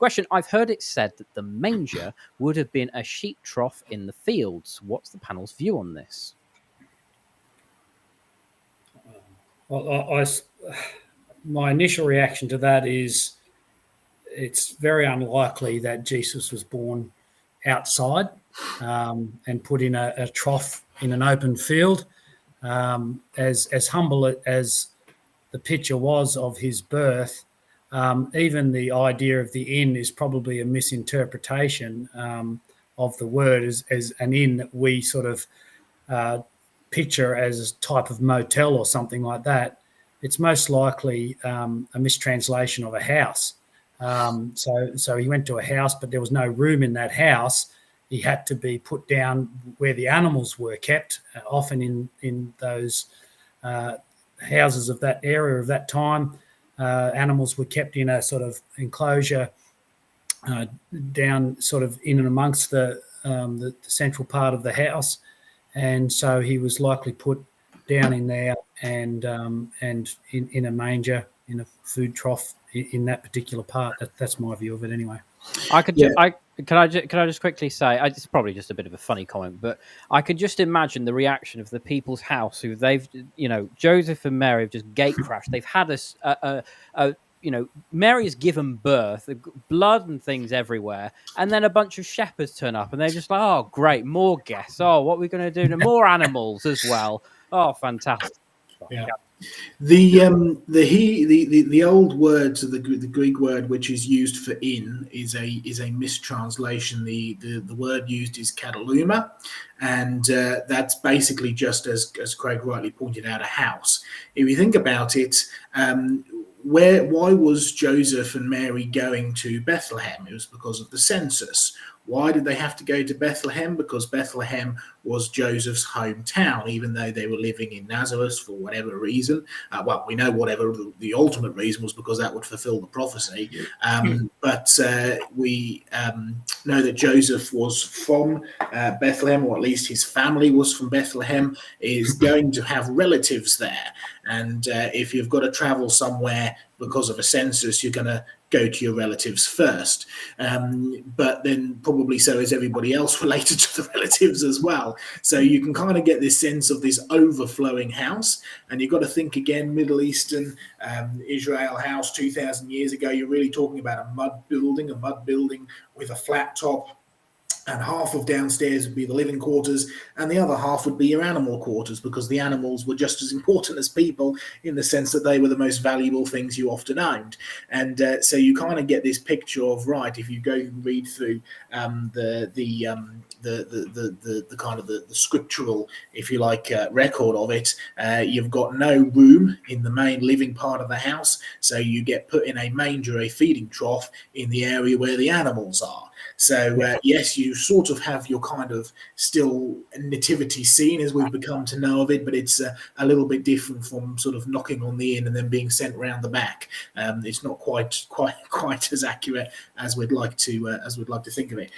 Question: I've heard it said that the manger would have been a sheep trough in the fields. What's the panel's view on this? Well, my initial reaction to that is it's very unlikely that Jesus was born outside and put in a trough in an open field. As humble as the picture was of his birth, even the idea of the inn is probably a misinterpretation of the word as an inn that we sort of picture as a type of motel or something like that. It's most likely a mistranslation of a house. So he went to a house, but there was no room in that house. He had to be put down where the animals were kept, often in those houses of that area of that time. Animals were kept in a sort of enclosure down sort of in and amongst the central part of the house. And so he was likely put down in there and in a manger, in a food trough in that particular part. That's my view of it anyway. Can I just quickly say, it's probably just a bit of a funny comment, but I could just imagine the reaction of the people's house who they've, Joseph and Mary have just gate crashed. They've had Mary has given birth, blood and things everywhere, and then a bunch of shepherds turn up, and they're just like, "Oh, great, more guests! Oh, what are we going to do? More animals as well! Oh, fantastic!" Yeah. The old word, so the Greek word which is used for inn is a mistranslation. The word used is kataluma, and that's basically just as Craig rightly pointed out, a house. If you think about it, why was Joseph and Mary going to Bethlehem? It was because of the census. Why did they have to go to Bethlehem? Because Bethlehem was Joseph's hometown, even though they were living in Nazareth for whatever reason. Well, we know whatever the ultimate reason was, because that would fulfill the prophecy. But we know that Joseph was from Bethlehem, or at least his family was from Bethlehem, is going to have relatives there. And if you've got to travel somewhere because of a census, you're going to go to your relatives first. But then probably so is everybody else related to the relatives as well. So you can kind of get this sense of this overflowing house. And you've got to think again, Middle Eastern Israel house 2,000 years ago, you're really talking about a mud building with a flat top. And half of downstairs would be the living quarters, and the other half would be your animal quarters, because the animals were just as important as people in the sense that they were the most valuable things you often owned. And so you kind of get this picture of, right, if you go and read through the kind of the scriptural, if you like, record of it, you've got no room in the main living part of the house, so you get put in a manger, a feeding trough, in the area where the animals are. So, yes, you sort of have your kind of still nativity scene as we've become to know of it, but it's a little bit different from sort of knocking on the inn and then being sent round the back. It's not quite as accurate as we'd like to think of it.